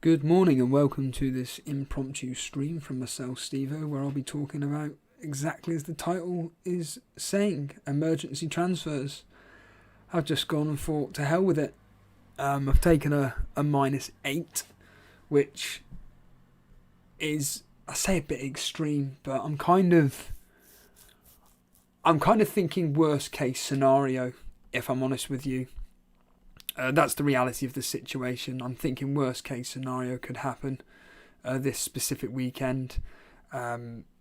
Good morning and welcome to this impromptu stream from myself, Stevo, where I'll be talking about, exactly as the title is saying, emergency transfers. I've just gone and thought, to hell with it. I've taken a -8, which is, I say, a bit extreme, but I'm kind of thinking worst case scenario, if I'm honest with you. That's the reality of the situation. I'm thinking worst case scenario could happen this specific weekend.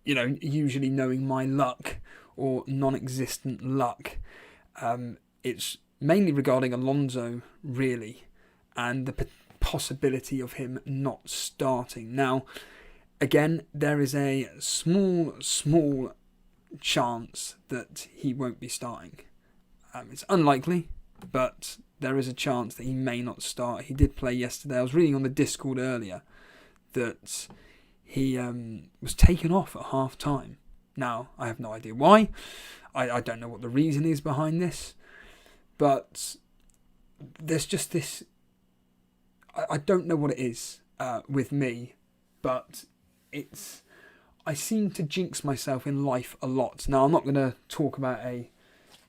Usually knowing my luck or non-existent luck, it's mainly regarding Alonso, really, and the possibility of him not starting. Now, again, there is a small chance that he won't be starting. It's unlikely, but there is a chance that he may not start. He did play yesterday. I was reading on the Discord earlier that he was taken off at half-time. Now, I have no idea why. I don't know what the reason is behind this. But there's just this... I don't know what it is with me, but it's... I seem to jinx myself in life a lot. Now, I'm not going to talk about a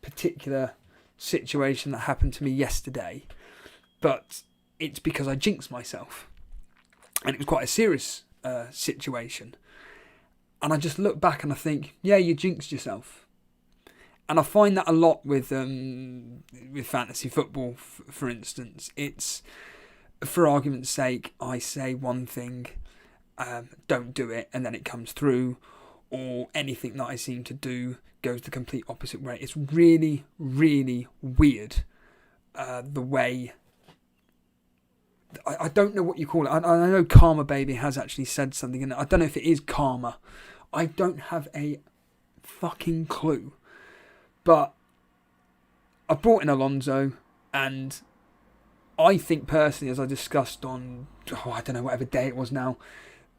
particular situation that happened to me yesterday, but it's because I jinxed myself, and it was quite a serious situation. And I just look back and I think, yeah, you jinxed yourself. And I find that a lot with fantasy football, for instance. It's, for argument's sake, I say one thing, don't do it, and then it comes through, or anything that I seem to do goes the complete opposite way. It's really, really weird the way... I don't know what you call it. I know Karma Baby has actually said something, and I don't know if it is karma. I don't have a fucking clue. But I brought in Alonso, and I think personally, as I discussed on, I don't know, whatever day it was now,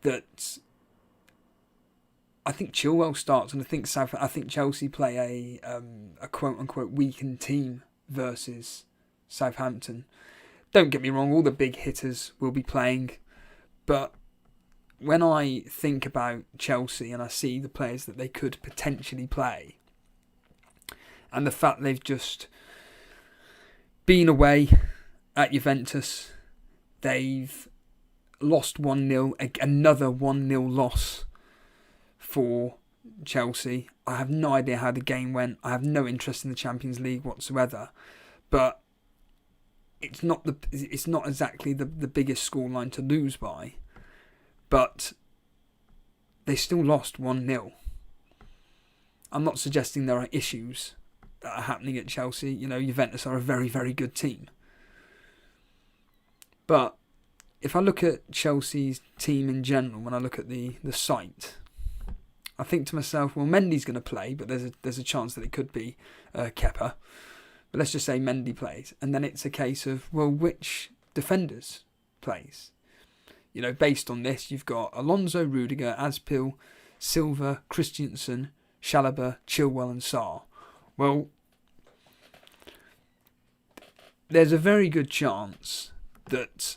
that I think Chilwell starts, and I think Chelsea play a quote-unquote weakened team versus Southampton. Don't get me wrong, all the big hitters will be playing, but when I think about Chelsea and I see the players that they could potentially play, and the fact they've just been away at Juventus, they've lost 1-0, another 1-0 loss for Chelsea. I have no idea how the game went. I have no interest in the Champions League whatsoever. But it's not exactly the biggest scoreline to lose by. But they still lost 1-0. I'm not suggesting there are issues that are happening at Chelsea. You know, Juventus are a very, very good team. But if I look at Chelsea's team in general, when I look at the site, I think to myself, well, Mendy's going to play, but there's a chance that it could be Kepa. But let's just say Mendy plays. And then it's a case of, well, which defenders plays? You know, based on this, you've got Alonso, Rudiger, Aspil, Silva, Christensen, Chalobah, Chilwell and Sarr. Well, there's a very good chance that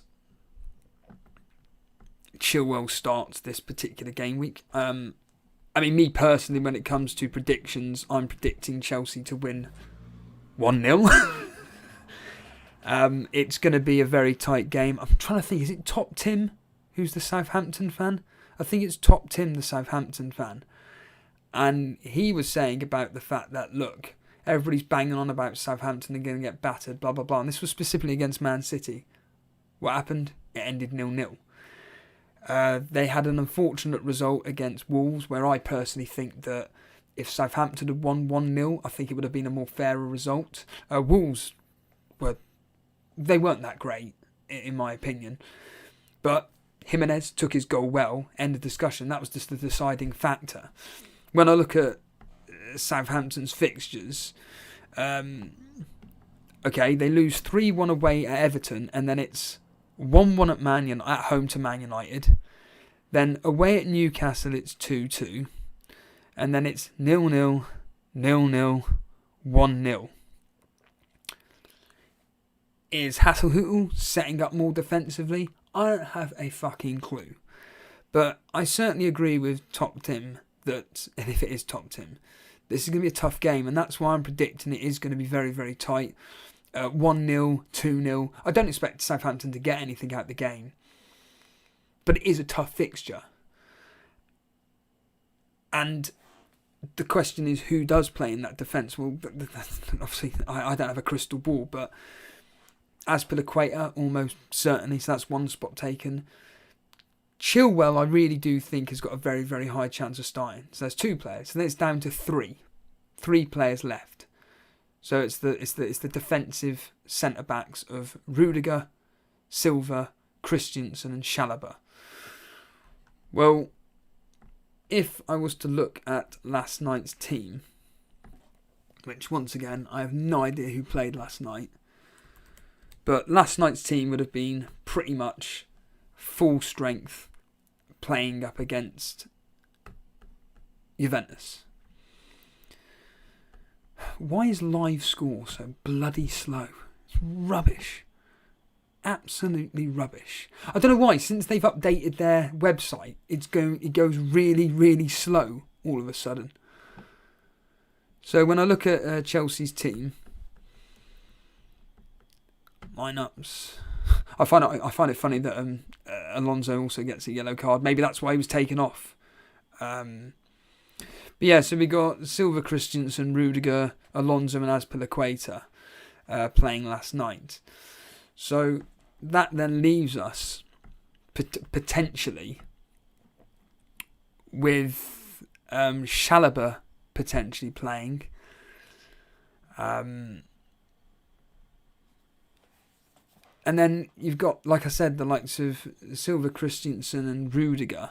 Chilwell starts this particular game week. I mean, me personally, when it comes to predictions, I'm predicting Chelsea to win 1-0. It's going to be a very tight game. I'm trying to think, is it Top Tim who's the Southampton fan? I think it's Top Tim, the Southampton fan. And he was saying about the fact that, look, everybody's banging on about Southampton and going to get battered, blah, blah, blah. And this was specifically against Man City. What happened? It ended 0-0. They had an unfortunate result against Wolves, where I personally think that if Southampton had won 1-0, I think it would have been a more fairer result. Wolves they weren't that great, in my opinion. But Jimenez took his goal well, end of discussion. That was just the deciding factor. When I look at Southampton's fixtures, okay, they lose 3-1 away at Everton, and then it's 1-1 at home to Man United. Then away at Newcastle, it's 2-2. And then it's 0-0, 0-0, 1-0. Is Hasenhüttl setting up more defensively? I don't have a fucking clue. But I certainly agree with Top Tim that, and if it is Top Tim, this is going to be a tough game, and that's why I'm predicting it is going to be very, very tight. 1-0, 2-0. I don't expect Southampton to get anything out of the game, but it is a tough fixture. And the question is, who does play in that defence? Well, obviously, I don't have a crystal ball, but Azpilicueta, almost certainly, so that's one spot taken. Chilwell, I really do think, has got a very, very high chance of starting. So there's 2 players. So then it's down to 3. 3 players left. So it's the defensive centre backs of Rudiger, Silva, Christensen, and Chalobah. Well, if I was to look at last night's team, which once again I have no idea who played last night, but last night's team would have been pretty much full strength, playing up against Juventus. Why is live score so bloody slow? It's rubbish. Absolutely rubbish. I don't know why. Since they've updated their website, it goes really, really slow all of a sudden. So when I look at Chelsea's team lineups, I find it funny that Alonso also gets a yellow card. Maybe that's why he was taken off. But yeah, so we got Silva, Christensen, Rudiger, Alonso, and Azpilicueta playing last night. So that then leaves us potentially with Chalobah potentially playing. And then you've got, like I said, the likes of Silva, Christensen and Rudiger.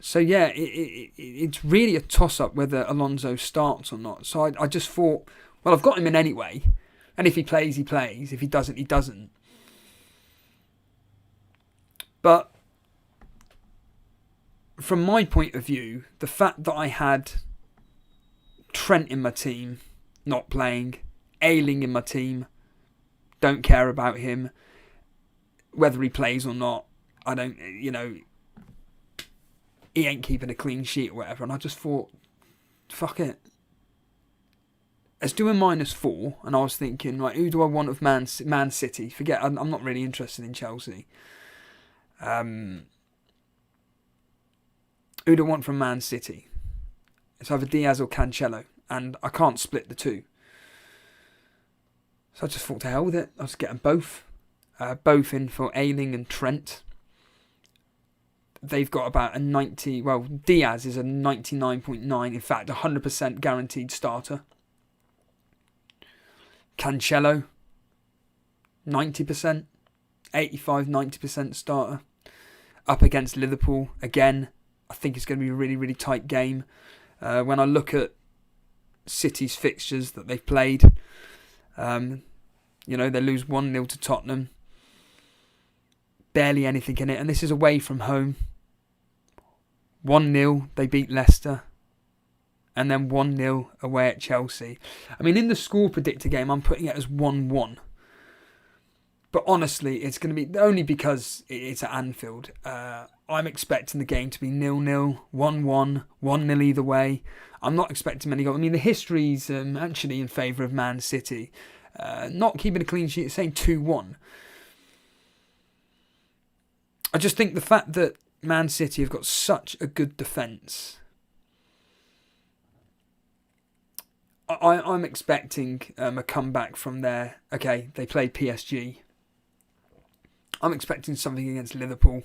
So yeah, it's really a toss-up whether Alonso starts or not. So I just thought, well, I've got him in anyway. And if he plays, he plays. If he doesn't, he doesn't. But from my point of view, the fact that I had Trent in my team, not playing, Ayling in my team, don't care about him, whether he plays or not, I don't, he ain't keeping a clean sheet or whatever. And I just thought, fuck it. Let's do a -4. And I was thinking, right, who do I want of Man City? Forget, I'm not really interested in Chelsea. Who do I want from Man City? It's either Diaz or Cancelo. And I can't split the 2. So I just thought, to hell with it. I'll just get them both. Both in for Ayling and Trent. They've got about a 90... Well, Diaz is a 99.9. In fact, 100% guaranteed starter. Cancelo, 90%. 85-90% starter. Up against Liverpool. Again, I think it's going to be a really, really tight game. When I look at City's fixtures that they've played, they lose 1-0 to Tottenham. Barely anything in it. And this is away from home. 1-0, they beat Leicester. And then 1-0 away at Chelsea. I mean, in the score predictor game, I'm putting it as 1-1. But honestly, it's going to be only because it's at Anfield. I'm expecting the game to be 0-0, 1-1, 1-0 either way. I'm not expecting many goals. I mean, the history's actually in favour of Man City. Not keeping a clean sheet, saying 2-1. I just think the fact that Man City have got such a good defence, I'm expecting a comeback from there. Okay, they played PSG. I'm expecting something against Liverpool.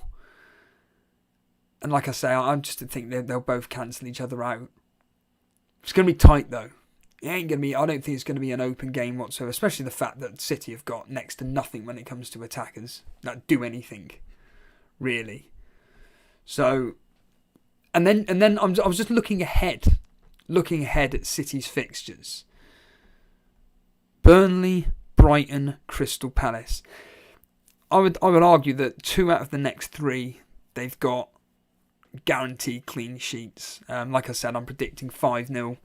And like I say, I just think they'll both cancel each other out. It's going to be tight though. It ain't going to be. I don't think it's going to be an open game whatsoever. Especially the fact that City have got next to nothing when it comes to attackers that do anything, really. So, and then I was just looking ahead at City's fixtures. Burnley, Brighton, Crystal Palace. I would argue that 2 out of the next 3 they've got guaranteed clean sheets. Like I said, I'm predicting 5-0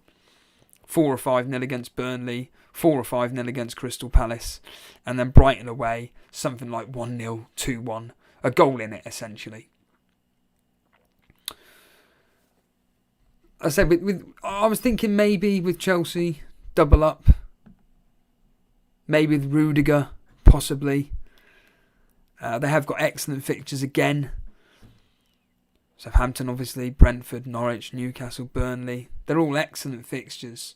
4 or 5-0 against Burnley, 4 or 5-0 against Crystal Palace, and then Brighton away, something like 1-0, 2-1, a goal in it essentially. I said I was thinking maybe with Chelsea double up, maybe with Rudiger possibly. They have got excellent fixtures again. Southampton, obviously, Brentford, Norwich, Newcastle, Burnley. They're all excellent fixtures.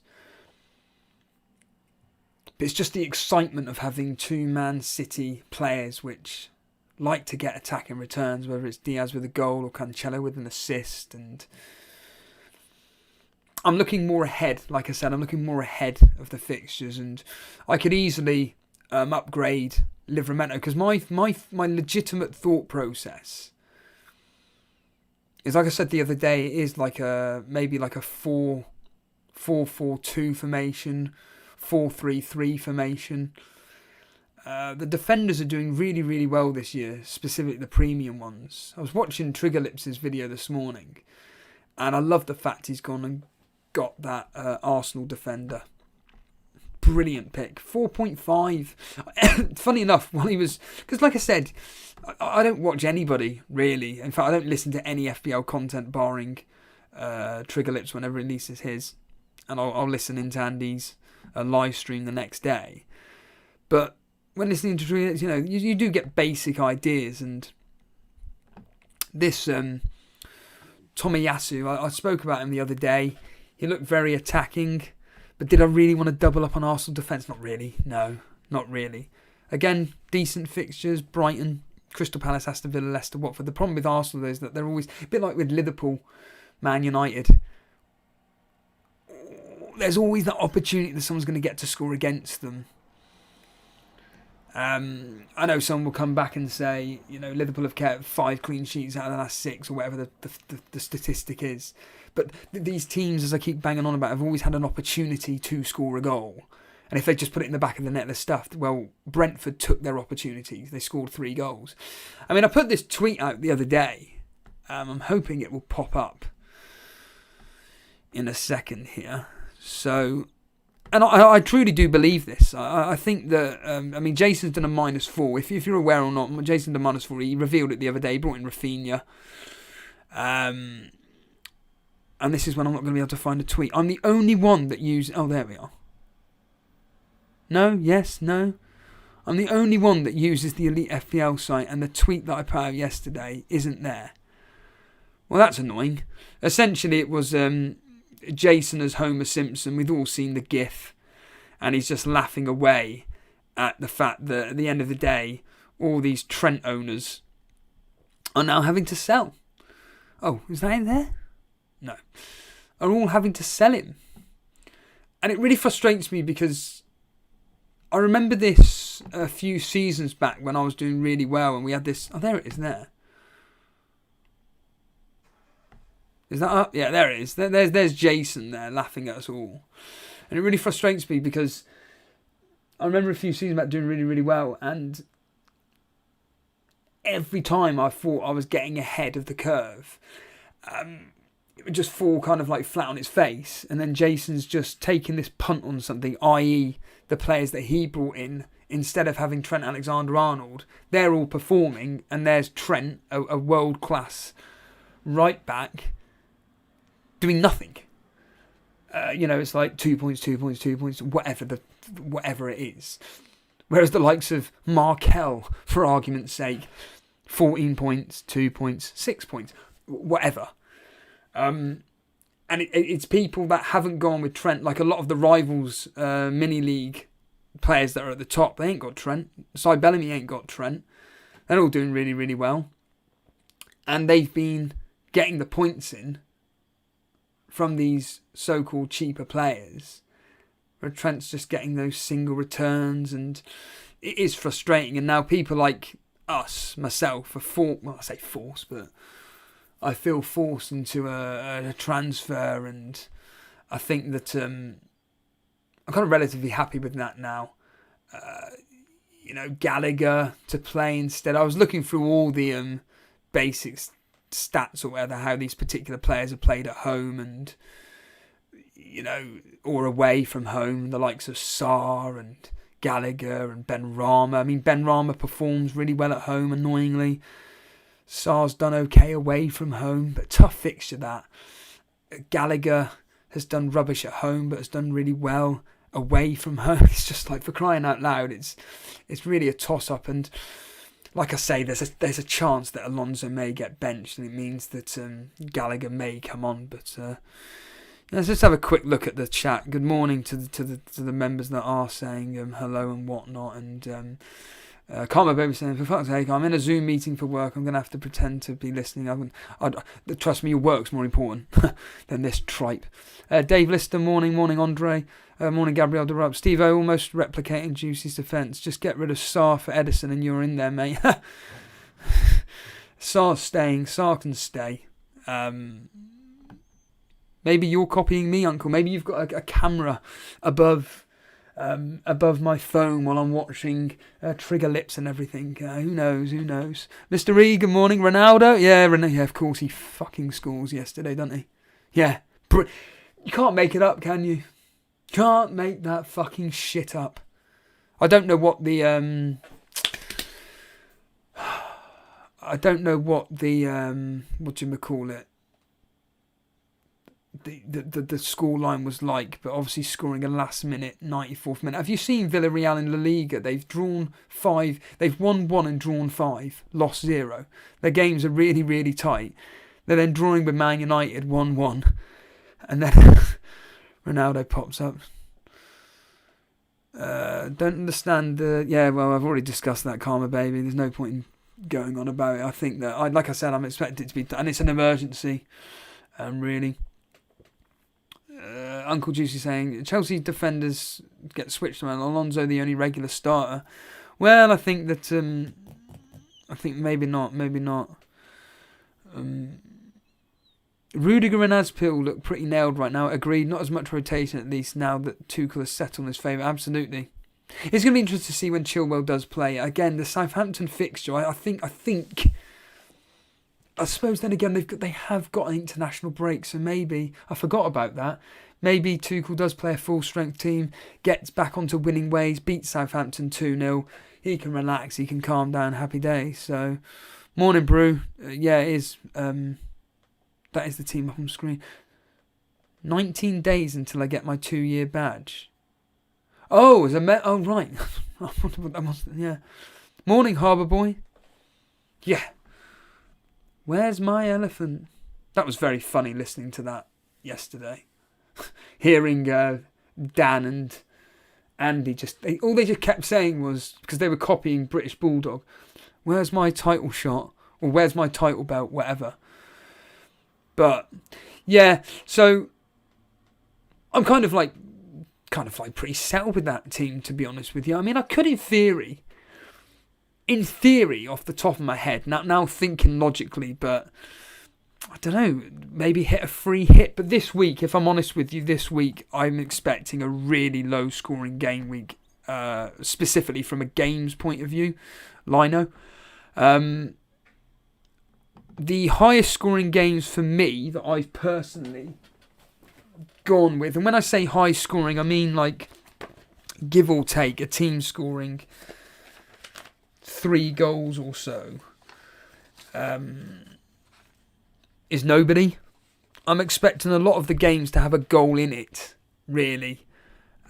But it's just the excitement of having two Man City players which like to get attacking returns, whether it's Diaz with a goal or Cancelo with an assist. And I'm looking more ahead, like I said, I'm looking more ahead of the fixtures. And I could easily upgrade Livramento, because my legitimate thought process is, like I said the other day, it is like maybe like a 4-4-2 formation, 4-3-3 formation. The defenders are doing really, really well this year, specifically the premium ones. I was watching Trigger Lips' video this morning, and I love the fact he's gone and got that Arsenal defender. Brilliant pick. 4.5. Funny enough, while he was... Because like I said, I don't watch anybody, really. In fact, I don't listen to any FPL content barring Trigger Lips whenever he releases his. And I'll listen into Andy's live stream the next day. But when listening to Trigger Lips, you do get basic ideas. And this Tomiyasu, I spoke about him the other day. He looked very attacking. But did I really want to double up on Arsenal defence? Not really. No, not really. Again, decent fixtures. Brighton, Crystal Palace, Aston Villa, Leicester, Watford. The problem with Arsenal is that they're always a bit like with Liverpool, Man United. There's always that opportunity that someone's going to get to score against them. I know someone will come back and say, Liverpool have kept 5 clean sheets out of the last 6 or whatever the statistic is. But these teams, as I keep banging on about, have always had an opportunity to score a goal. And if they just put it in the back of the net, they're stuffed. Well, Brentford took their opportunities. They scored 3 goals. I mean, I put this tweet out the other day. I'm hoping it will pop up in a second here. So... And I truly do believe this. I think that, Jason's done a -4. If you're aware or not, Jason's done a -4. He revealed it the other day. He brought in Rafinha. And this is when I'm not going to be able to find a tweet. I'm the only one that uses... Oh, there we are. No? Yes? No? I'm the only one that uses the Elite FPL site, and the tweet that I put out yesterday isn't there. Well, that's annoying. Essentially, it was... Jason as Homer Simpson. We've all seen the gif, and he's just laughing away at the fact that at the end of the day, all these Trent owners are now having to sell. Oh, is that in there? No. Are all having to sell him. And it really frustrates me, because I remember this a few seasons back when I was doing really well, and we had this... Oh, there it is there. Is that up? Yeah, there it is. There's Jason there laughing at us all. And it really frustrates me, because I remember a few seasons back doing really, really well, and every time I thought I was getting ahead of the curve, it would just fall kind of like flat on its face, and then Jason's just taking this punt on something, i.e. the players that he brought in, instead of having Trent Alexander-Arnold, they're all performing, and there's Trent, a world-class right back, doing nothing. It's like 2 points, 2 points, 2 points, whatever it is. Whereas the likes of Markel, for argument's sake, 14 points, 2 points, 6 points, whatever. And it's people that haven't gone with Trent, like a lot of the rivals mini-league players that are at the top. They ain't got Trent. Cy Bellamy ain't got Trent. They're all doing really, really well. And they've been getting the points in from these so-called cheaper players, where Trent's just getting those single returns, and it is frustrating. And now people like us, myself, I say forced, but I feel forced into a transfer, and I think that I'm kind of relatively happy with that now. Gallagher to play instead. I was looking through all the basics stats or whatever, how these particular players have played at home, and or away from home, the likes of Sarr and Gallagher and Ben Rama. I mean, Ben Rama performs really well at home, annoyingly. Sarr's done okay away from home, but tough fixture that. Gallagher has done rubbish at home, but has done really well away from home. It's just like, for crying out loud, it's really a toss-up. And like I say, there's a chance that Alonso may get benched, and it means that Gallagher may come on. But let's just have a quick look at the chat. Good morning to the members that are saying hello and whatnot. And Karma Baby saying, for fuck's sake, I'm in a Zoom meeting for work. I'm going to have to pretend to be listening. Trust me, your work's more important than this tripe. Dave Lister, morning Andre. Morning Gabriel Derup. Steve-O almost replicating Juicy's defence. Just get rid of Sarr for Edison and you're in there, mate. Sarr's staying. Sarr can stay. Maybe you're copying me, Uncle. Maybe you've got a camera above my phone while I'm watching Trigger Lips and everything. Who knows? Mr. E, good morning. Ronaldo? Yeah, of course he fucking scores yesterday, doesn't he? Yeah. You can't make it up, can you? Can't make that fucking shit up. I don't know what the whatchamacallit, the score line was like, but obviously scoring a last minute 94th minute. Have you seen Villarreal in La Liga? They've drawn 5, they've won 1 and drawn 5, lost 0. Their games are really, really tight. They're then drawing with Man United 1-1, and then Ronaldo pops up. Don't understand well, I've already discussed that, Karma Baby. There's no point in going on about it. I think that, like I said, I'm expecting it to be, and it's an emergency, really. Uncle Juicy saying, Chelsea defenders get switched around. Alonso the only regular starter. Well, I think that, maybe not. Rudiger and Azpil look pretty nailed right now. Agreed. Not as much rotation, at least, now that Tuchel has settled in his favour. Absolutely. It's going to be interesting to see when Chilwell does play. Again, the Southampton fixture, I suppose then again they have got an international break, so maybe, I forgot about that, maybe Tuchel does play a full strength team, gets back onto winning ways, beats Southampton 2-0, he can relax, he can calm down, happy days. So, morning Brew, it is, that is the team up on screen. 19 days until I get my 2-year badge. Oh, oh right, I wonder what that was, yeah. Morning Harbour Boy, yeah. Where's my elephant? That was very funny listening to that yesterday. Hearing Dan and Andy all they just kept saying was, because they were copying British Bulldog, where's my title shot? Or where's my title belt? Whatever. But yeah, so I'm kind of like pretty settled with that team, to be honest with you. I mean, I could in theory, off the top of my head, now thinking logically, but I don't know, maybe hit a free hit. But this week, if I'm honest with you, I'm expecting a really low scoring game week, specifically from a games point of view. Lino. The highest scoring games for me that I've personally gone with, and when I say high scoring, I mean like give or take a team scoring 3 goals or so, is nobody. I'm expecting a lot of the games to have a goal in it, really.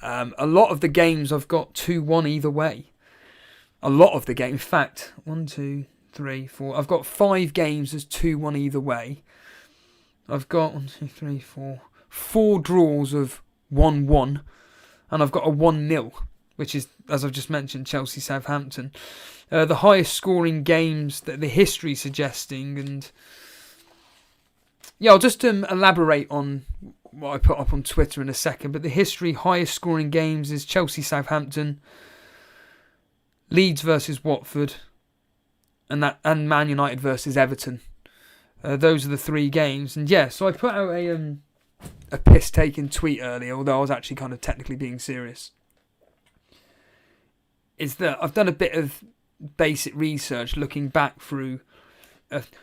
A lot of the games I've got 2-1 either way. A lot of the game, in fact, 1, 2, 3, 4. I've got 5 games as 2-1 either way. I've got 1, 2, 3, 4 draws of 1-1, and I've got a 1-0, which is, as I've just mentioned, Chelsea Southampton. The highest scoring games that the history is suggesting, and yeah, I'll just elaborate on what I put up on Twitter in a second. But the history highest scoring games is Chelsea Southampton, Leeds versus Watford, and Man United versus Everton. Those are the 3 games, and yeah, so I put out a piss-taking tweet earlier, although I was actually kind of technically being serious. Is that I've done a bit of basic research looking back through.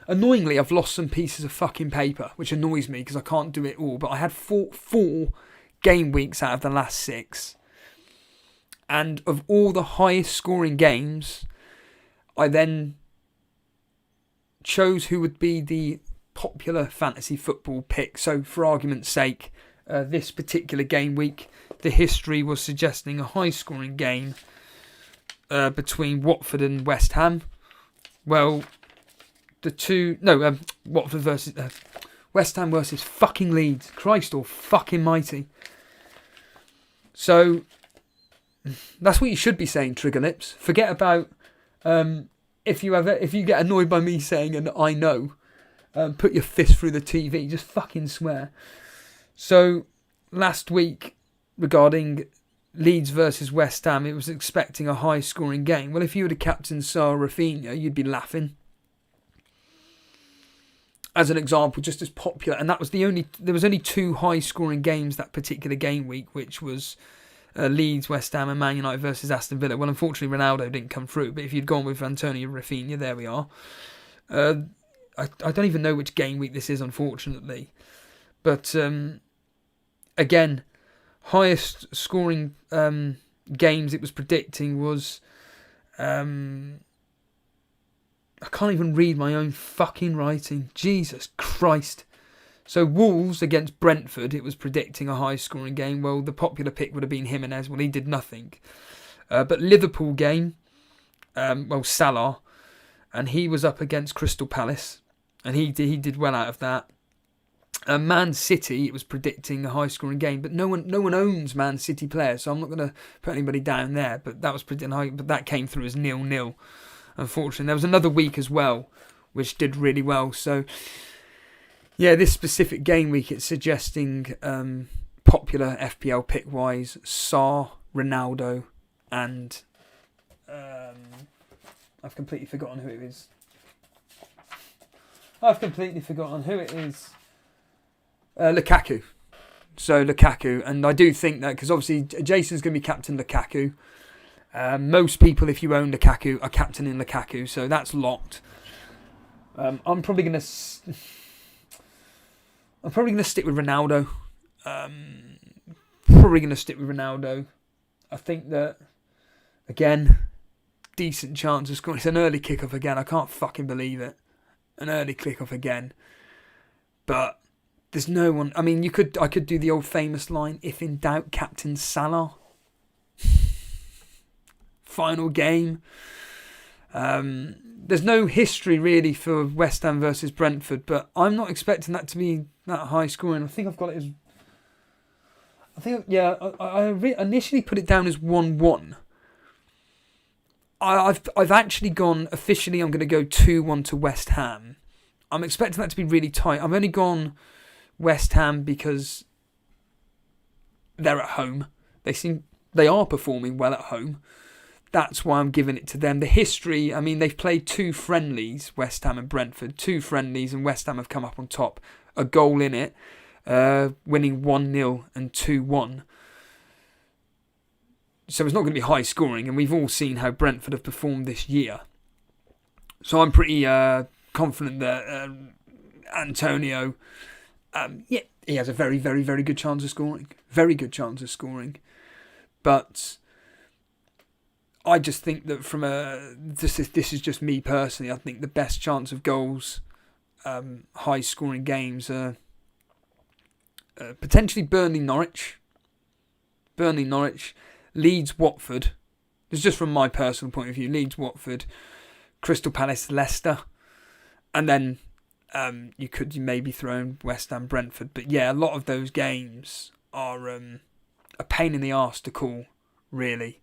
Annoyingly, I've lost some pieces of fucking paper, which annoys me because I can't do it all. But I had four game weeks out of the last 6. And of all the highest scoring games, I then chose who would be the popular fantasy football pick. So for argument's sake, this particular game week, the history was suggesting a high scoring game between Watford and West Ham. Well, Watford versus West Ham versus fucking Leeds. Christ or fucking mighty. So that's what you should be saying, Trigger Lips. Forget about if you get annoyed by me saying and I know, put your fist through the TV. Just fucking swear. So last week regarding Leeds versus West Ham, it was expecting a high scoring game. Well, if you were the captain Sir Rafinha, you'd be laughing. As an example, just as popular, and that was there was only 2 high scoring games that particular game week, which was Leeds, West Ham and Man United versus Aston Villa. Well, unfortunately Ronaldo didn't come through, but if you'd gone with Antonio Rafinha, there we are. I don't even know which game week this is, unfortunately. But again, highest scoring games it was predicting was I can't even read my own fucking writing. Jesus Christ. So Wolves against Brentford, it was predicting a high scoring game. Well, the popular pick would have been Jimenez. Well, he did nothing. But Liverpool game, Salah, and he was up against Crystal Palace, and he did well out of that. Man City, it was predicting a high scoring game, but no one owns Man City players, so I'm not going to put anybody down there. But that was predicting high, but that came through as 0-0. Unfortunately, there was another week as well, which did really well. So, yeah, this specific game week, it's suggesting popular FPL pick-wise, Sarr, Ronaldo, and I've completely forgotten who it is. Lukaku. So Lukaku, and I do think that because obviously Jason's going to be captain Lukaku. Most people, if you own Lukaku, are captaining Lukaku, so that's locked. I'm probably going to stick with Ronaldo. I think that again, decent chance of scoring. It's an early kickoff again. I can't fucking believe it. An early kickoff again, but there's no one. I mean, I could do the old famous line: "If in doubt, captain Salah." Final game. There's no history really for West Ham versus Brentford, but I'm not expecting that to be that high scoring. I think I've got it as. I initially put it down as 1-1. I've actually gone officially. I'm going to go 2-1 to West Ham. I'm expecting that to be really tight. I've only gone West Ham because they're at home. They are performing well at home. That's why I'm giving it to them. The history, I mean, they've played 2 friendlies, West Ham and Brentford, 2 friendlies, and West Ham have come up on top. A goal in it, winning 1-0 and 2-1. So it's not going to be high scoring, and we've all seen how Brentford have performed this year. So I'm pretty confident that Antonio, he has a very, very, very good chance of scoring. Very good chance of scoring. But I just think that this is just me personally, I think the best chance of goals, high scoring games are potentially Burnley-Norwich, Leeds-Watford. This is just from my personal point of view. Leeds-Watford, Crystal Palace-Leicester, and then you could maybe throw in West Ham-Brentford. But yeah, a lot of those games are a pain in the arse to call, really.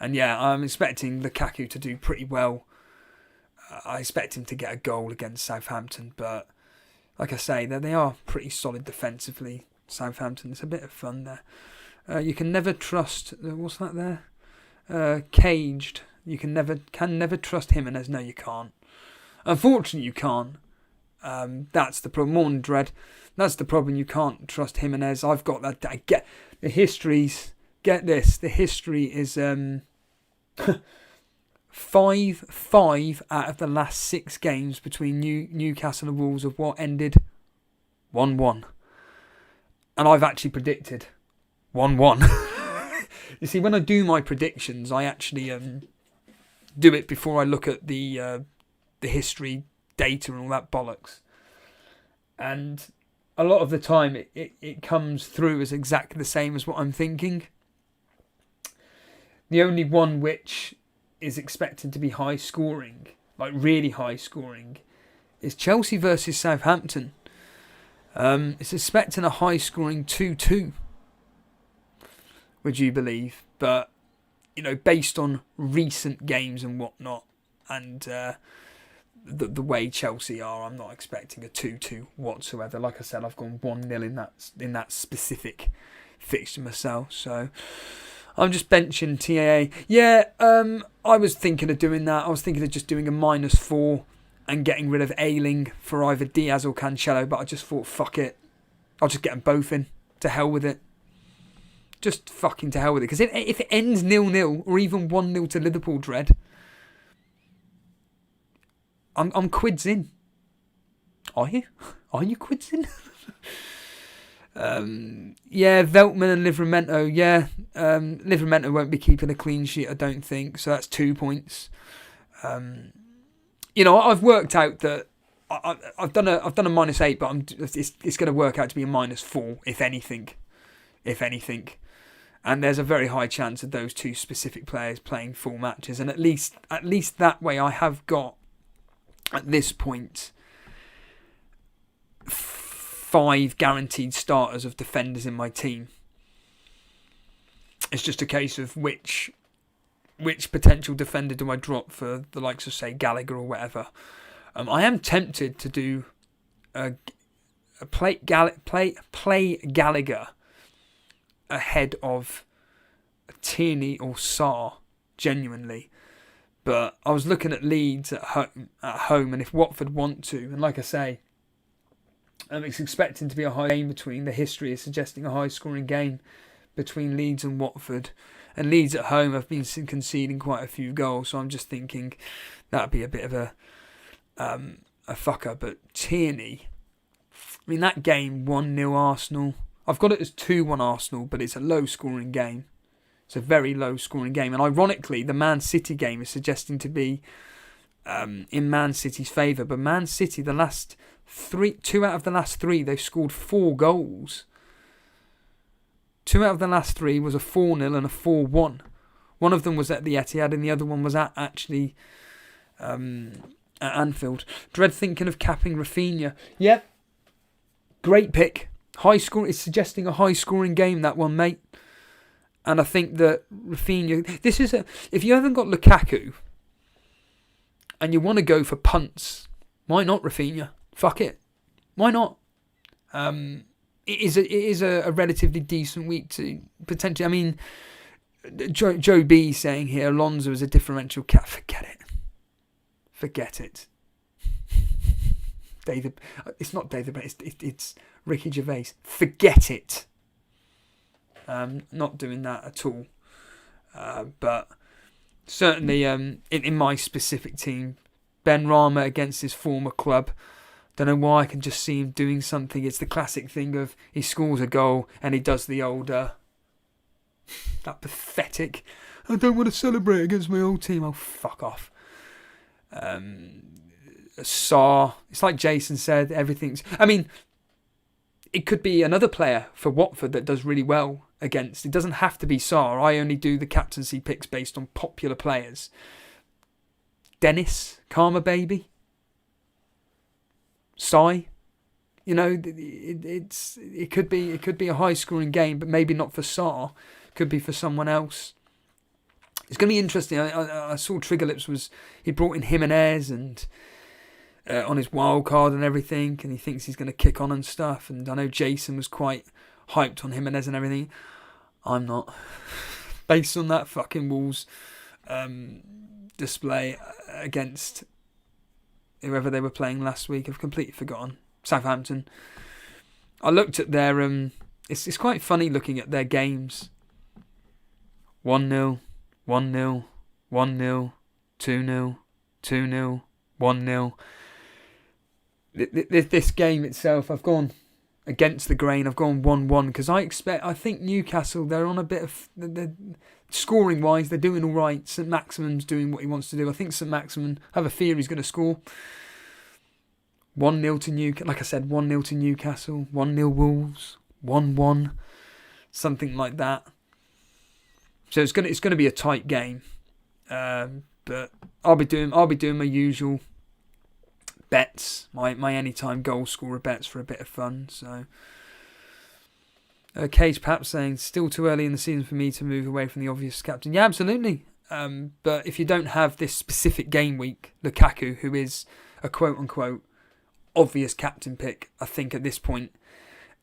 And yeah, I'm expecting Lukaku to do pretty well. I expect him to get a goal against Southampton, but like I say, they are pretty solid defensively. Southampton, it's a bit of fun there. You can never trust. What's that there? Caged. You can never trust Jimenez. No, you can't. Unfortunately, you can't. That's the problem. Morning Dread. That's the problem. You can't trust Jimenez. I've got that. I get the histories. Get this. The history is 5 out of the last 6 games between Newcastle and Wolves of what ended 1-1. And I've actually predicted 1-1. You see, when I do my predictions, I actually do it before I look at the history data and all that bollocks. And a lot of the time it comes through as exactly the same as what I'm thinking. The only one which is expected to be high scoring, like really high scoring, is Chelsea versus Southampton. It's expecting a high scoring 2-2. Would you believe? But, based on recent games and whatnot, and the way Chelsea are, I'm not expecting a 2-2 whatsoever. Like I said, I've gone 1-0 in that specific fixture myself. So I'm just benching TAA. Yeah, I was thinking of doing that. I was thinking of just doing a -4 and getting rid of Ayling for either Diaz or Cancelo, but I just thought, fuck it. I'll just get them both in. To hell with it. Just fucking to hell with it. Because if it ends 0-0 or even 1-0 to Liverpool, Dread, I'm quids in. Are you? Are you quids in? Yeah, Veltman and Livramento. Yeah, Livramento won't be keeping a clean sheet, I don't think. So that's 2 points. I've worked out that I've done a -8, but it's going to work out to be a -4 if anything. And there's a very high chance of those two specific players playing full matches, and at least that way I have got at this point 5 guaranteed starters of defenders in my team. It's just a case of which potential defender do I drop for the likes of, say, Gallagher or whatever. I am tempted to do play Gallagher ahead of Tierney or Sarr, genuinely. But I was looking at Leeds at home, and if Watford want to, and like I say, it's expecting to be a high game between. The history is suggesting a high-scoring game between Leeds and Watford. And Leeds at home have been conceding quite a few goals, so I'm just thinking that'd be a bit of a fucker. But Tierney, I mean, that game 1-0 Arsenal. I've got it as 2-1 Arsenal, but it's a low-scoring game. It's a very low-scoring game. And ironically, the Man City game is suggesting to be in Man City's favour. But Man City, two out of the last 3, they've scored 4 goals. 2 out of the last 3 was a 4-0 and a 4-1. One of them was at the Etihad and the other one was at Anfield. Dread thinking of capping Rafinha. Yep. Great pick. High score. It's suggesting a high scoring game, that one, mate. And I think that Rafinha, if you haven't got Lukaku and you want to go for punts, why not Rafinha? Fuck it. Why not? It is a relatively decent week to potentially. I mean, Joe B saying here Alonso is a differential cat. Forget it. David, it's not David, but it's Ricky Gervais. Forget it. Not doing that at all. But certainly, in my specific team, Ben Rama against his former club. Don't know why, I can just see him doing something. It's the classic thing of he scores a goal and he does the old, that pathetic, I don't want to celebrate against my old team. Oh, fuck off. Sarr, it's like Jason said, everything's... I mean, it could be another player for Watford that does really well against. It doesn't have to be Sarr. I only do the captaincy picks based on popular players. Dennis, Karma Baby. Sai, it could be a high scoring game, but maybe not for Sarr. Could be for someone else. It's going to be interesting. I saw Trigger Lips he brought in Jimenez and on his wild card and everything, and he thinks he's going to kick on and stuff. And I know Jason was quite hyped on Jimenez and everything. I'm not. Based on that fucking Wolves display against whoever they were playing last week, I've completely forgotten. Southampton. I looked at their... It's quite funny looking at their games. 1-0, 1-0, 1-0, 2-0, 2-0, 1-0. This game itself, I've gone against the grain. I've gone 1-1 because I think Newcastle, they're on a bit of... Scoring wise, they're doing all right. St Maximin's doing what he wants to do. I think St Maximin, I have a fear he's going to score. 1-0 to Newcastle. Like I said, 1-0 to Newcastle. 1-0 Wolves. 1-1. Something like that. So it's going to be a tight game. But I'll be doing my usual bets, my anytime goal scorer bets for a bit of fun. So, Cage perhaps saying still too early in the season for me to move away from the obvious captain. Yeah, absolutely. But if you don't have this specific game week, Lukaku, who is a quote unquote obvious captain pick, I think at this point,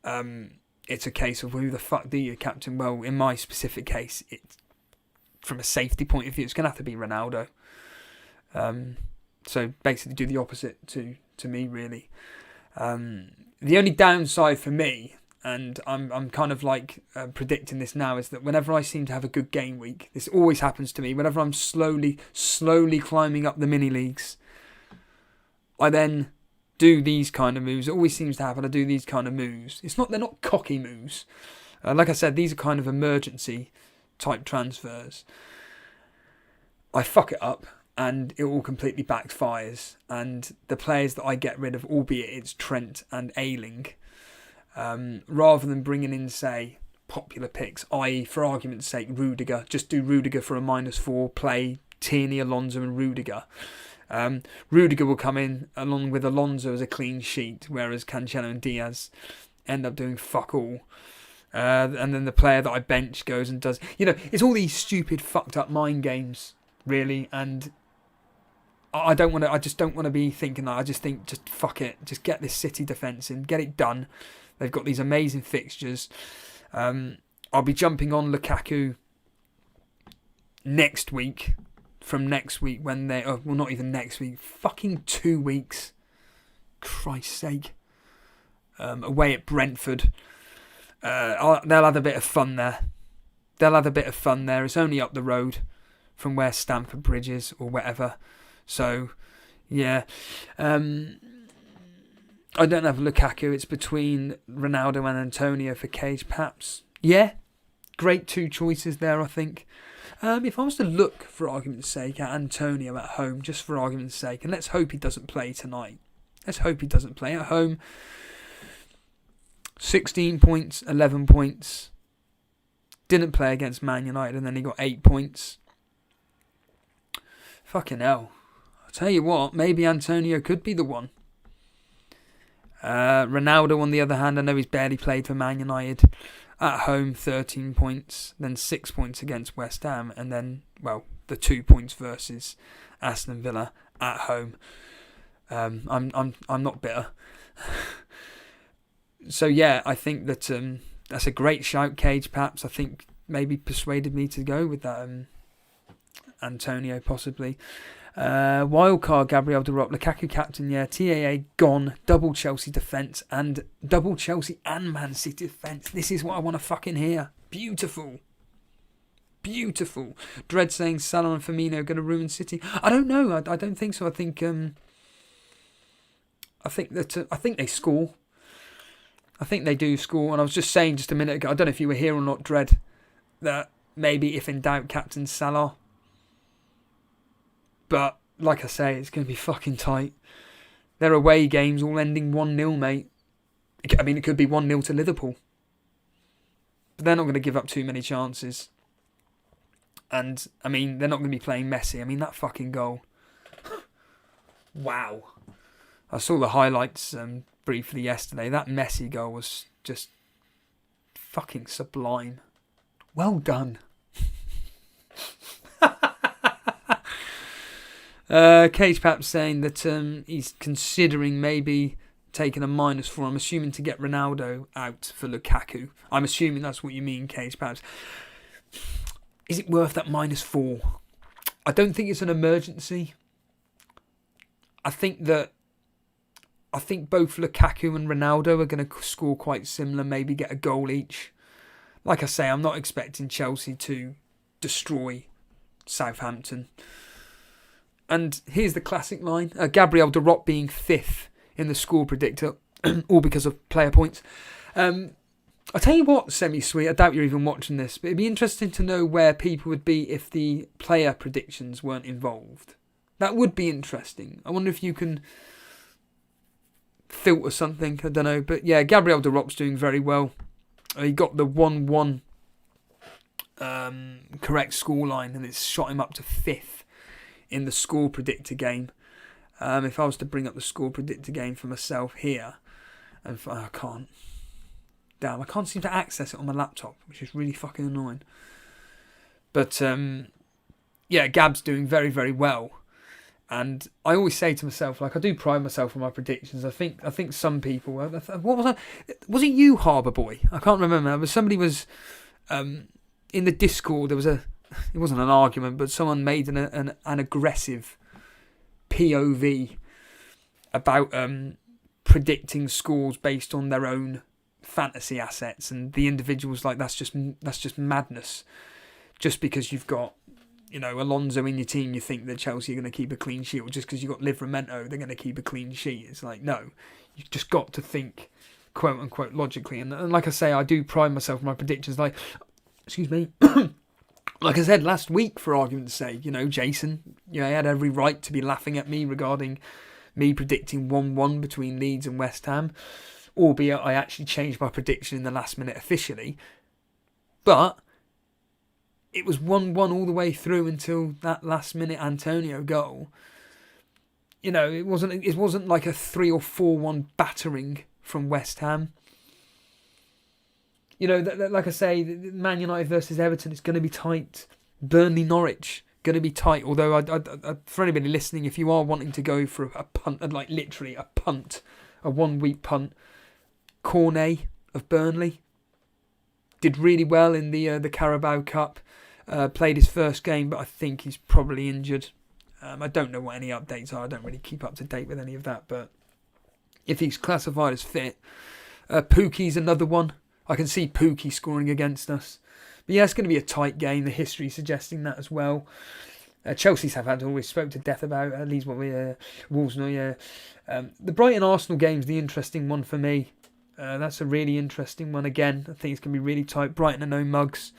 it's a case of who the fuck do you captain? Well, in my specific case, it's from a safety point of view, it's going to have to be Ronaldo. So basically do the opposite to me, really. The only downside for me, and I'm kind of like predicting this now, is that whenever I seem to have a good game week, this always happens to me, whenever I'm slowly climbing up the mini leagues, I then do these kind of moves. It always seems to happen. I do these kind of moves. They're not cocky moves. Like I said, these are kind of emergency type transfers. I fuck it up and it all completely backfires, and the players that I get rid of, albeit it's Trent and Ayling, rather than bringing in, say, popular picks, i.e. for argument's sake Rudiger, just do Rudiger for a -4, play Tierney, Alonso and Rudiger. Rudiger will come in along with Alonso as a clean sheet, whereas Cancelo and Diaz end up doing fuck all. And then the player that I bench goes and does... it's all these stupid, fucked up mind games, really. And I just don't want to be thinking that. I just think, just fuck it. Just get this City defence in. Get it done. They've got these amazing fixtures. I'll be jumping on Lukaku next week. From next week when they... well, not even next week. Fucking 2 weeks. Christ's sake. Away at Brentford. They'll have a bit of fun there. It's only up the road from where Stamford Bridge is or whatever. So, yeah. I don't have Lukaku. It's between Ronaldo and Antonio for Cage, perhaps. Yeah. Great 2 choices there, I think. If I was to look, for argument's sake, at Antonio at home, just for argument's sake, and let's hope he doesn't play tonight. Let's hope he doesn't play at home. 16 points, 11 points. Didn't play against Man United and then he got 8 points. Fucking hell. I'll tell you what, maybe Antonio could be the one. Ronaldo, on the other hand, I know he's barely played for Man United. At home, 13 points, then 6 points against West Ham, and then, well, the 2 points versus Aston Villa at home. I'm not bitter. So yeah, I think that that's a great shout, Cage. Perhaps I think maybe persuaded me to go with that Antonio possibly. Wildcard Gabriel De Rock, Lukaku captain, yeah. TAA gone, double Chelsea defence and double Chelsea and Man City defence. This is what I want to fucking hear. Beautiful. Dread saying Salah and Firmino are going to ruin City. I don't know. I don't think so. I think they score. I think they do score, and I was just saying just a minute ago, I don't know if you were here or not, Dread, that maybe if in doubt, captain Salah. But, like I say, it's going to be fucking tight. Their away games all ending 1-0, mate. I mean, it could be 1-0 to Liverpool. But they're not going to give up too many chances. And, I mean, they're not going to be playing Messi. I mean, that fucking goal. Wow. I saw the highlights briefly yesterday. That Messi goal was just fucking sublime. Well done. Cage Pap saying that he's considering maybe taking a -4. I'm assuming to get Ronaldo out for Lukaku. I'm assuming that's what you mean, Cage Paps. Is it worth that -4? I don't think it's an emergency. I think both Lukaku and Ronaldo are going to score quite similar, maybe get a goal each. Like I say, I'm not expecting Chelsea to destroy Southampton. And here's the classic line. Gabriel De Rock being 5th in the score predictor. all because of player points. I'll tell you what, Semi-Sweet, I doubt you're even watching this, but it'd be interesting to know where people would be if the player predictions weren't involved. That would be interesting. I wonder if you can filter something, I don't know. But yeah, Gabriel de Rop's doing very well. He got the 1-1 correct scoreline, and it's shot him up to 5th in the score predictor game. If I was to bring up the score predictor game for myself here, and I can't. Damn, I can't seem to access it on my laptop, which is really fucking annoying. But yeah, Gab's doing very, very well. And I always say to myself, like, I do pride myself on my predictions. I think some people, what was I? Was it you, Harbour Boy? I can't remember. But somebody was in the Discord. There was it wasn't an argument, but someone made an aggressive POV about predicting scores based on their own fantasy assets, and the individuals like that's just madness. Just because you've got, you know, Alonso in your team, you think that Chelsea are going to keep a clean sheet, or just because you've got Livramento, they're going to keep a clean sheet. It's like, no, you've just got to think, quote unquote, logically. And like I say, I do pride myself on my predictions. Like, excuse me, like I said last week, for argument's sake, you know, Jason, you know, he had every right to be laughing at me regarding me predicting 1-1 between Leeds and West Ham. Albeit I actually changed my prediction in the last minute officially. But it was 1-1 all the way through until that last minute Antonio goal. You know, it wasn't like a 3 or 4-1 battering from West Ham. You know, like I say, Man United versus Everton, it's going to be tight. Burnley Norwich, going to be tight. Although, I for anybody listening, if you are wanting to go for a punt, like literally a punt, a 1 week punt, Cornet of Burnley did really well in the Carabao Cup. Played his first game, but I think he's probably injured. I don't know what any updates are. I don't really keep up to date with any of that. But if he's classified as fit, Pookie's another one. I can see Pookie scoring against us. But yeah, it's going to be a tight game. The history suggesting that as well. Chelsea's have had always spoke to death about, at least what Wolves know, yeah. The Brighton-Arsenal game's the interesting one for me. That's a really interesting one again. I think it's going to be really tight. Brighton are no mugs.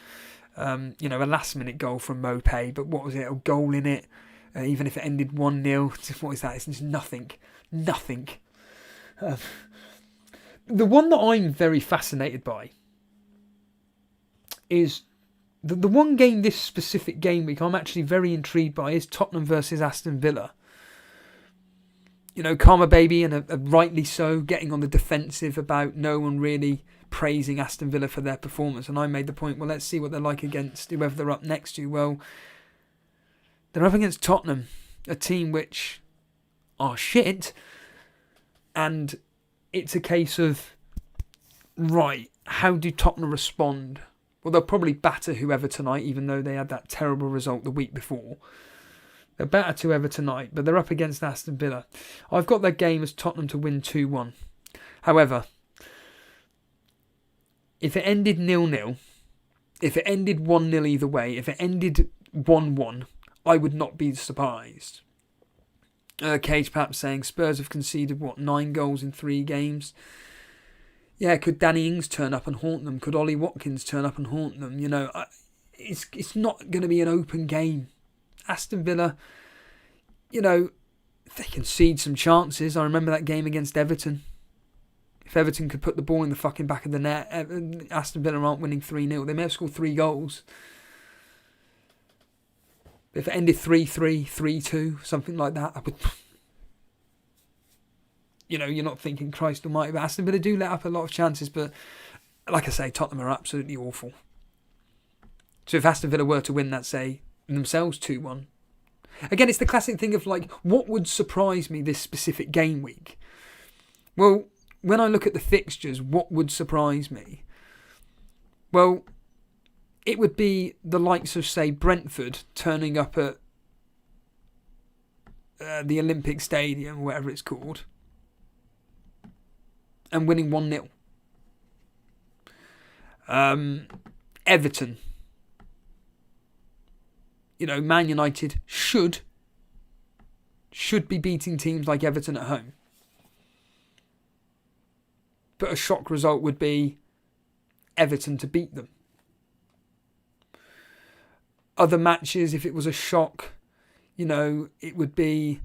You know, a last-minute goal from Mopé, but what was it? A goal in it, even if it ended 1-0. What is that? It's just nothing. Nothing. The one that I'm very fascinated by is the one game this specific game week I'm actually very intrigued by is Tottenham versus Aston Villa. You know, Karma Baby, and rightly so, getting on the defensive about no one really praising Aston Villa for their performance. And I made the point, well, let's see what they're like against whoever they're up next to. Well, they're up against Tottenham, a team which are shit. And it's a case of, right, how do Tottenham respond? Well, they'll probably batter whoever tonight, even though they had that terrible result the week before. They're better to ever tonight, but they're up against Aston Villa. I've got their game as Tottenham to win 2-1. However, if it ended 0-0, if it ended 1-0 either way, if it ended 1-1, I would not be surprised. Cage perhaps saying Spurs have conceded, 9 goals in 3 games? Yeah, could Danny Ings turn up and haunt them? Could Ollie Watkins turn up and haunt them? You know, it's not going to be an open game. Aston Villa, you know, they concede some chances. I remember that game against Everton. If Everton could put the ball in the fucking back of the net, Aston Villa aren't winning 3-0. They may have scored 3 goals. If it ended 3-3, 3-2, something like that, I would... You know, you're not thinking Christ almighty, but Aston Villa do let up a lot of chances, but like I say, Tottenham are absolutely awful. So if Aston Villa were to win that, say, themselves 2-1. Again, it's the classic thing of like, what would surprise me this specific game week? Well, when I look at the fixtures, what would surprise me? Well, it would be the likes of, say, Brentford turning up at the Olympic Stadium, or whatever it's called, and winning 1-0. Everton. You know, Man United should be beating teams like Everton at home. but a shock result would be Everton to beat them. Other matches, if it was a shock, it would be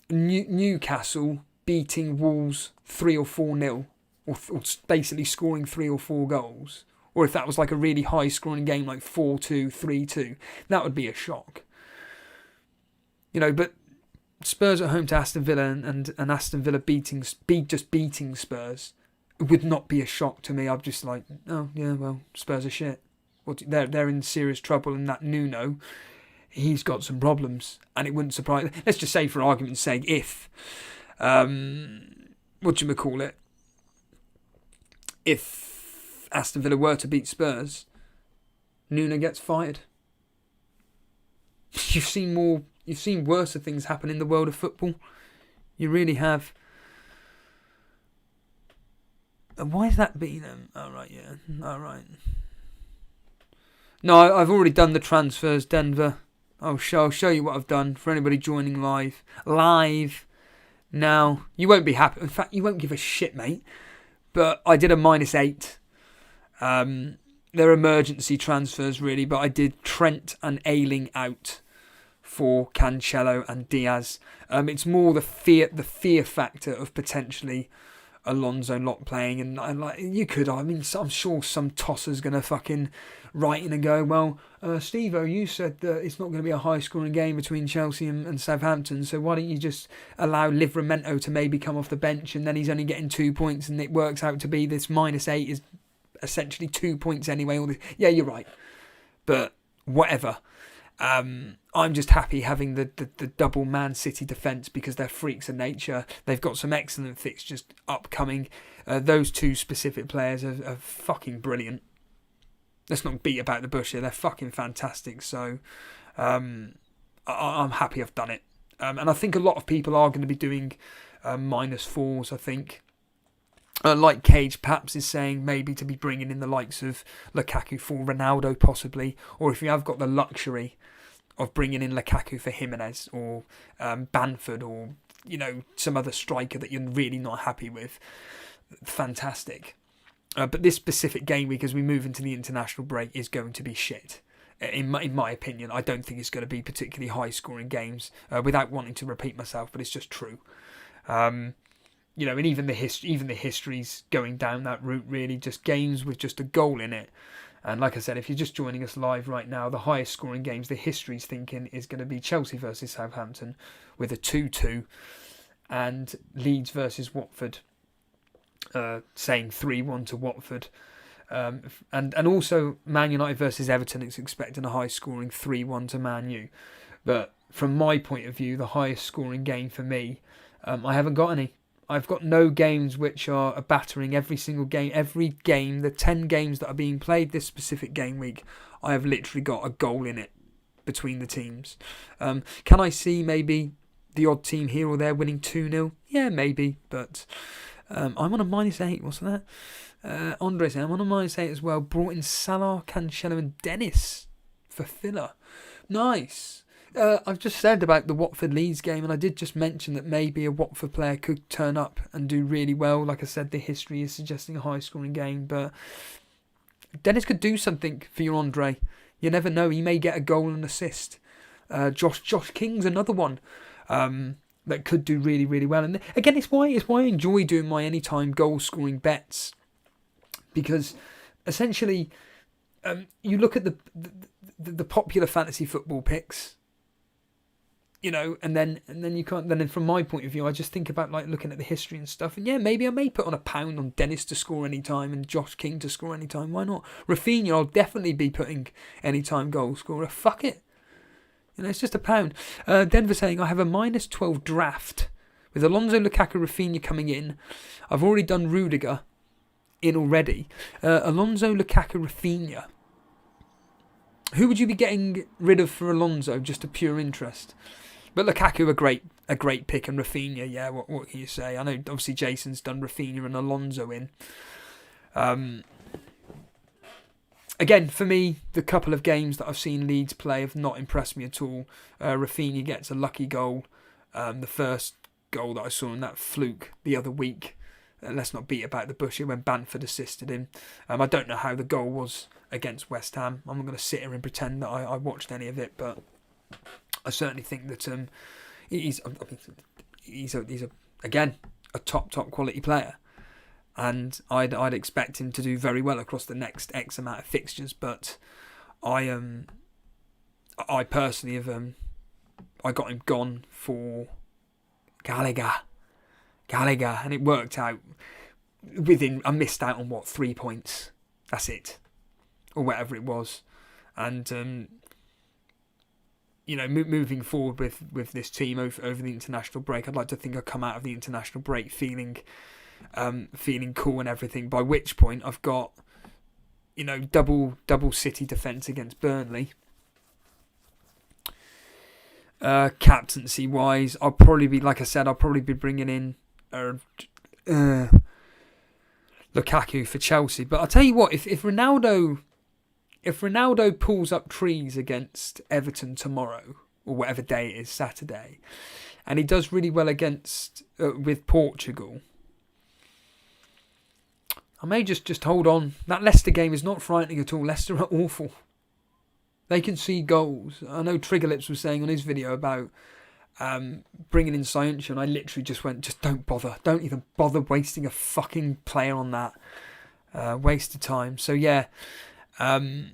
Newcastle beating Wolves 3 or 4-0, or basically scoring 3 or 4 goals. Or if that was like a really high scoring game like 4-2, 3-2, that would be a shock. But Spurs at home to Aston Villa and Aston Villa beating Spurs would not be a shock to me. I'm just like, oh yeah, well, Spurs are shit. They're in serious trouble, and that Nuno, he's got some problems, and it wouldn't surprise. Let's just say, for argument's sake, if if Aston Villa were to beat Spurs, Nuno gets fired. You've seen worse things happen in the world of football. You really have. And why is that being them? Oh, right, yeah. All right. No, I've already done the transfers, Denver. I'll show you what I've done for anybody joining live. Now, you won't be happy. In fact, you won't give a shit, mate. But I did a -8. They're emergency transfers, really. But I did Trent and Ayling out for Cancelo and Diaz. It's more the fear factor of potentially Alonso not playing, and I'm sure some tosser's going to fucking write in and go, well, Steve-O, you said that it's not going to be a high-scoring game between Chelsea and Southampton, so why don't you just allow Livramento to maybe come off the bench, and then he's only getting 2 points, and it works out to be this -8 is essentially 2 points anyway. Yeah, you're right, but whatever. I'm just happy having the double Man City defence because they're freaks of nature. They've got some excellent fixtures upcoming. Those two specific players are fucking brilliant. Let's not beat about the bush here. They're fucking fantastic. So I'm happy I've done it. And I think a lot of people are going to be doing -4s, I think. Like Cage perhaps is saying, maybe to be bringing in the likes of Lukaku for Ronaldo possibly, or if you have got the luxury of bringing in Lukaku for Jimenez or Bamford or some other striker that you're really not happy with, fantastic. But this specific game week as we move into the international break is going to be shit. In my opinion, I don't think it's going to be particularly high scoring games without wanting to repeat myself, but it's just true. And even the history's going down that route, really, just games with just a goal in it. And like I said, if you're just joining us live right now, the highest scoring games, the history's thinking, is going to be Chelsea versus Southampton with a 2-2, and Leeds versus Watford, saying 3-1 to Watford. And also Man United versus Everton is expecting a high scoring 3-1 to Man U. But from my point of view, the highest scoring game for me, I haven't got any. I've got no games which are a battering. Every single game, the 10 games that are being played this specific game week, I have literally got a goal in it between the teams. Can I see maybe the odd team here or there winning 2-0? Yeah, maybe, but I'm on a -8. What's that? Andre saying I'm on a -8 as well. Brought in Salah, Cancelo and Dennis for filler. Nice. I've just said about the Watford-Leeds game, and I did just mention that maybe a Watford player could turn up and do really well. Like I said, the history is suggesting a high-scoring game, but Dennis could do something for you, Andre. You never know. He may get a goal and assist. Josh King's another one that could do really, really well. And again, it's why I enjoy doing my anytime goal-scoring bets, because essentially you look at the popular fantasy football picks. And then you can't. Then from my point of view, I just think about like looking at the history and stuff. And yeah, maybe I may put on £1 on Dennis to score any time and Josh King to score any time. Why not? Rafinha, I'll definitely be putting anytime goal scorer. Fuck it. It's just £1. Denver saying I have a -12 draft with Alonso, Lukaku, Rafinha coming in. I've already done Rudiger in already. Alonso, Lukaku, Rafinha. Who would you be getting rid of for Alonso? Just a pure interest. But Lukaku, a great pick, and Rafinha, yeah, what can you say? I know obviously Jason's done Rafinha and Alonso in. Again, for me, the couple of games that I've seen Leeds play have not impressed me at all. Rafinha gets a lucky goal. The first goal that I saw in that fluke the other week let's not beat about the bush. When Bamford assisted him, I don't know how the goal was against West Ham. I'm not going to sit here and pretend that I watched any of it, but I certainly think that he's again a top quality player, and I'd expect him to do very well across the next X amount of fixtures. But I personally have I got him gone for Gallagher, and it worked out. I missed out on 3 points. That's it, or whatever it was, and moving forward with this team over the international break, I'd like to think I come out of the international break feeling cool and everything. By which point I've got double City defence against Burnley. Captaincy wise, I'll probably be bringing in Lukaku for Chelsea. But I'll tell you what, if Ronaldo pulls up trees against Everton tomorrow, or whatever day it is, Saturday, and he does really well against with Portugal, I may just hold on. That Leicester game is not frightening at all. Leicester are awful. They can see goals. I know Triggerlips was saying on his video about bringing in Science, and I literally just went, just don't bother. Don't even bother wasting a fucking player on that. Waste of time. So yeah, the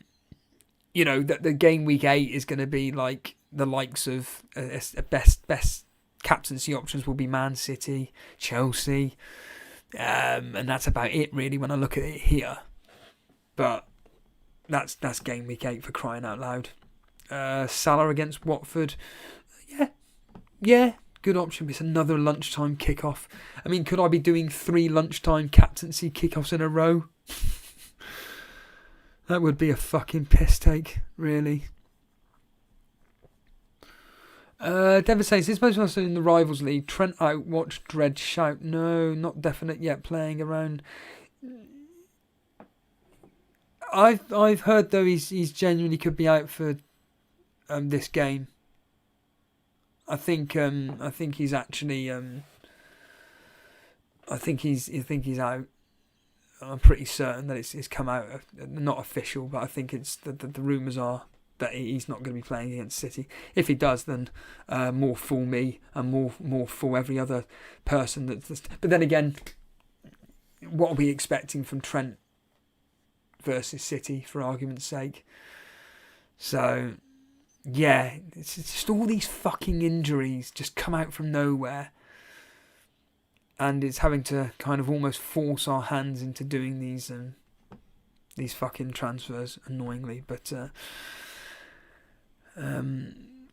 game week 8 is going to be like the likes of best captaincy options will be Man City, Chelsea, and that's about it really when I look at it here. But that's game week 8 for crying out loud. Salah against Watford, yeah, good option. It's another lunchtime kickoff. I mean, could I be doing 3 lunchtime captaincy kickoffs in a row? That would be a fucking piss take, really. Denver says, this most also in the Rivals League. Trent out, watch Dread shout. No, not definite yet, playing around. I've heard though he's genuinely could be out for this game. I think he's actually I think he's out. I'm pretty certain that it's come out, not official, but I think it's the rumours are that he's not going to be playing against City. If he does, then more fool me and more fool every other person. But then again, what are we expecting from Trent versus City, for argument's sake? So yeah, it's just all these fucking injuries just come out from nowhere. And it's having to kind of almost force our hands into doing these fucking transfers, annoyingly. But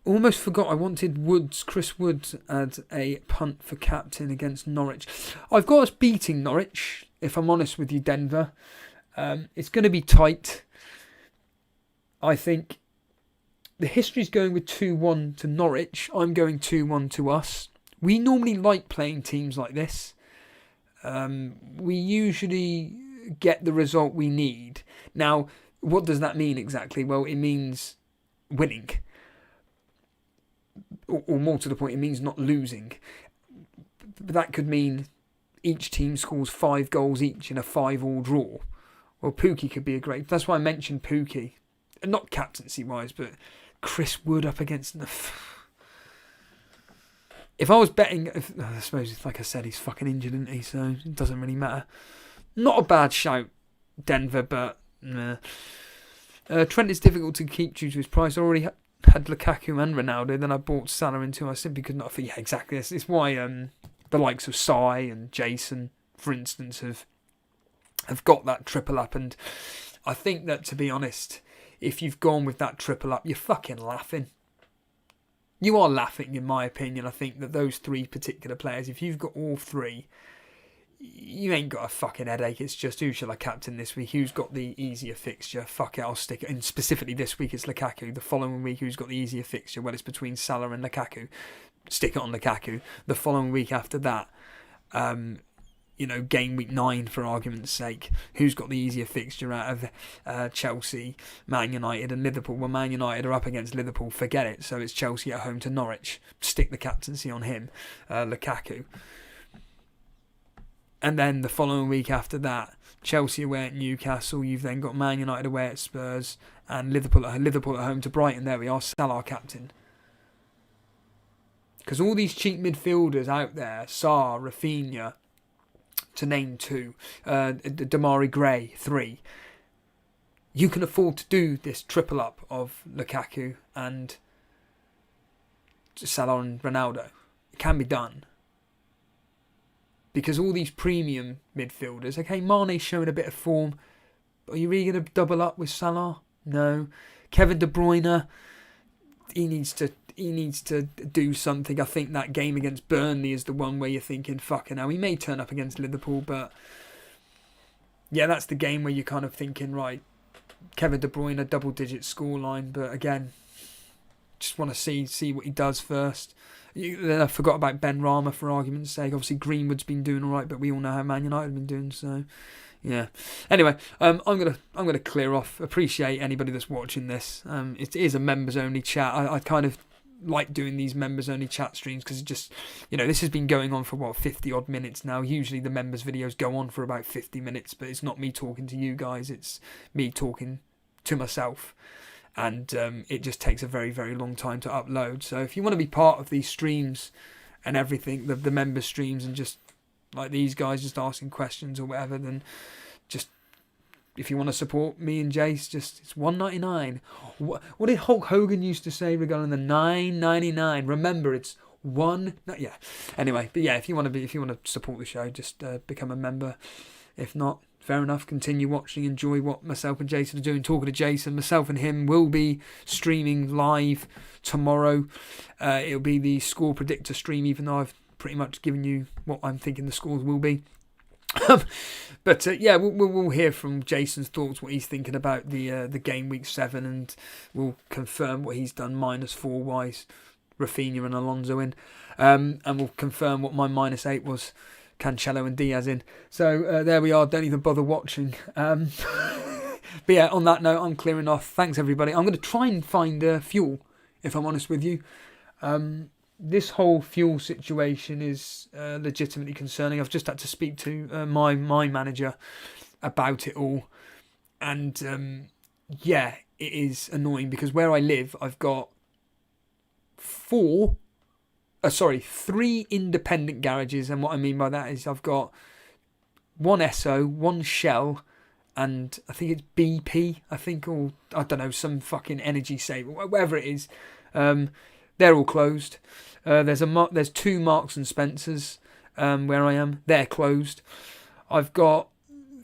almost forgot I wanted Chris Woods as a punt for captain against Norwich. I've got us beating Norwich, if I'm honest with you, Denver. It's going to be tight. I think the history's going with 2-1 to Norwich. I'm going 2-1 to us. We normally like playing teams like this. We usually get the result we need. Now, what does that mean exactly? Well, it means winning. Or more to the point, it means not losing. But that could mean each team scores 5 goals each in a 5-all draw. Well, Pookie could be a great... That's why I mentioned Pookie. Not captaincy-wise, but Chris Wood up against... If I was betting, I suppose, like I said, he's fucking injured, isn't he? So it doesn't really matter. Not a bad shout, Denver, but nah. Trent is difficult to keep due to his price. I already had Lukaku and Ronaldo, then I bought Salah into. I simply could not. Yeah, exactly. It's why the likes of Sai and Jason, for instance, have got that triple up. And I think that, to be honest, if you've gone with that triple up, you're fucking laughing. You are laughing, in my opinion. I think that those 3 particular players, if you've got all 3, you ain't got a fucking headache. It's just, who shall I captain this week? Who's got the easier fixture? Fuck it, I'll stick it. And specifically this week, it's Lukaku. The following week, who's got the easier fixture? Well, it's between Salah and Lukaku. Stick it on Lukaku. The following week after that, game week 9, for argument's sake, who's got the easier fixture out of Chelsea, Man United and Liverpool? Well, Man United are up against Liverpool, forget it. So it's Chelsea at home to Norwich. Stick the captaincy on him, Lukaku. And then the following week after that, Chelsea away at Newcastle. You've then got Man United away at Spurs and Liverpool at home to Brighton. There we are, Salah captain. Because all these cheap midfielders out there, Sarr, Rafinha, to name 2, Damari Gray, 3, you can afford to do this triple up of Lukaku and Salah and Ronaldo. It can be done. Because all these premium midfielders, okay, Mane's showing a bit of form. Are you really going to double up with Salah? No. Kevin De Bruyne, he needs to do something. I think that game against Burnley is the one where you're thinking, fucking hell, he may turn up against Liverpool, but yeah, that's the game where you're kind of thinking, right, Kevin De Bruyne, double-digit scoreline, but again, just want to see what he does first. I forgot about Ben Rama for argument's sake. Obviously, Greenwood's been doing all right, but we all know how Man United have been doing. So, yeah. Anyway, I'm gonna clear off. Appreciate anybody that's watching this. It is a members only chat. I kind of like doing these members only chat streams because it just, this has been going on for 50 odd minutes now. Usually the members videos go on for about 50 minutes, but it's not me talking to you guys. It's me talking to myself. And it just takes a very, very long time to upload. So if you want to be part of these streams and everything, the member streams, and just like these guys just asking questions or whatever, then just, if you want to support me and Jace, it's $1.99. What did Hulk Hogan used to say regarding the $9.99? Remember, it's yeah. Anyway, but yeah, if you want to support the show, just become a member. If not, fair enough, continue watching, enjoy what myself and Jason are doing, talking to Jason. Myself and him will be streaming live tomorrow. It'll be the score predictor stream, even though I've pretty much given you what I'm thinking the scores will be. But yeah, we'll hear from Jason's thoughts, what he's thinking about the Gameweek 7, and we'll confirm what he's done -4 wise, Rafinha and Alonso in. And we'll confirm what my -8 was, Cancelo and Diaz in. So there we are. Don't even bother watching. But yeah, on that note, I'm clearing off. Thanks everybody. I'm going to try and find fuel, if I'm honest with you. This whole fuel situation is legitimately concerning. I've just had to speak to my manager about it all, and yeah, it is annoying because where I live, I've got 3 independent garages, and what I mean by that is I've got 1 Esso, 1 Shell, and I think it's BP, or I don't know, some fucking energy saver, whatever it is. They're all closed. There's 2 Marks and Spencers where I am. They're closed. I've got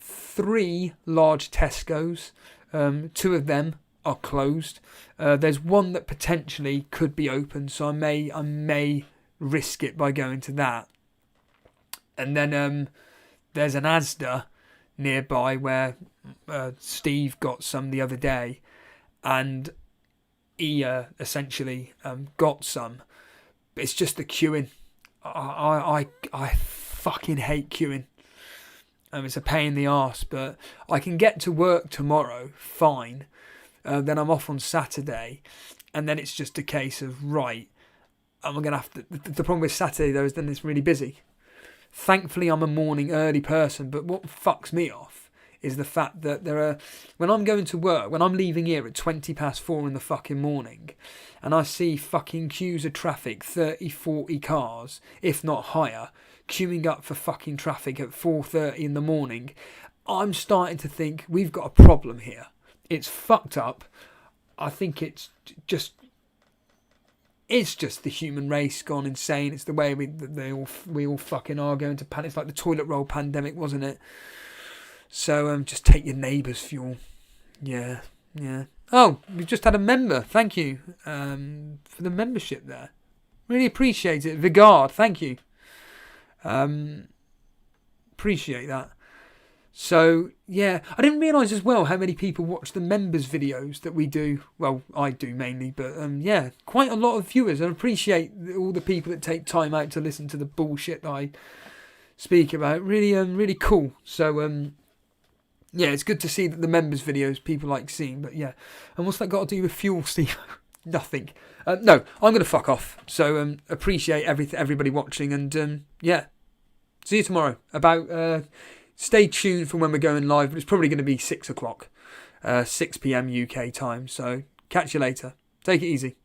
3 large Tesco's. 2 of them are closed. There's one that potentially could be open, so I may risk it by going to that. And then there's an Asda nearby where Steve got some the other day, and he essentially got some. But it's just the queuing. I fucking hate queuing. It's a pain in the arse, but I can get to work tomorrow fine. Then I'm off on Saturday, and then it's just a case of, right, I'm going to have to... The problem with Saturday, though, is then it's really busy. Thankfully, I'm a morning early person, but what fucks me off is the fact that when I'm going to work, when I'm leaving here at 4:20 in the fucking morning, and I see fucking queues of traffic, 30, 40 cars, if not higher, queuing up for fucking traffic at 4:30 in the morning, I'm starting to think we've got a problem here. It's fucked up. I think it's just the human race gone insane. It's the way we all fucking are going to panic. It's like the toilet roll pandemic, wasn't it? So just take your neighbour's fuel. Yeah. Oh, we've just had a member. Thank you for the membership there. Really appreciate it. Vigard, thank you. Appreciate that. So, yeah, I didn't realise as well how many people watch the members' videos that we do. Well, I do mainly, but yeah, quite a lot of viewers. I appreciate all the people that take time out to listen to the bullshit that I speak about. Really, really cool. So, yeah, it's good to see that the members' videos people like seeing. But yeah, and what's that got to do with fuel, Steve? Nothing. No, I'm going to fuck off. So, appreciate everybody watching, and yeah, See you tomorrow. Stay tuned for when we're going live, but it's probably going to be 6 o'clock, 6 p.m. UK time. So catch you later. Take it easy.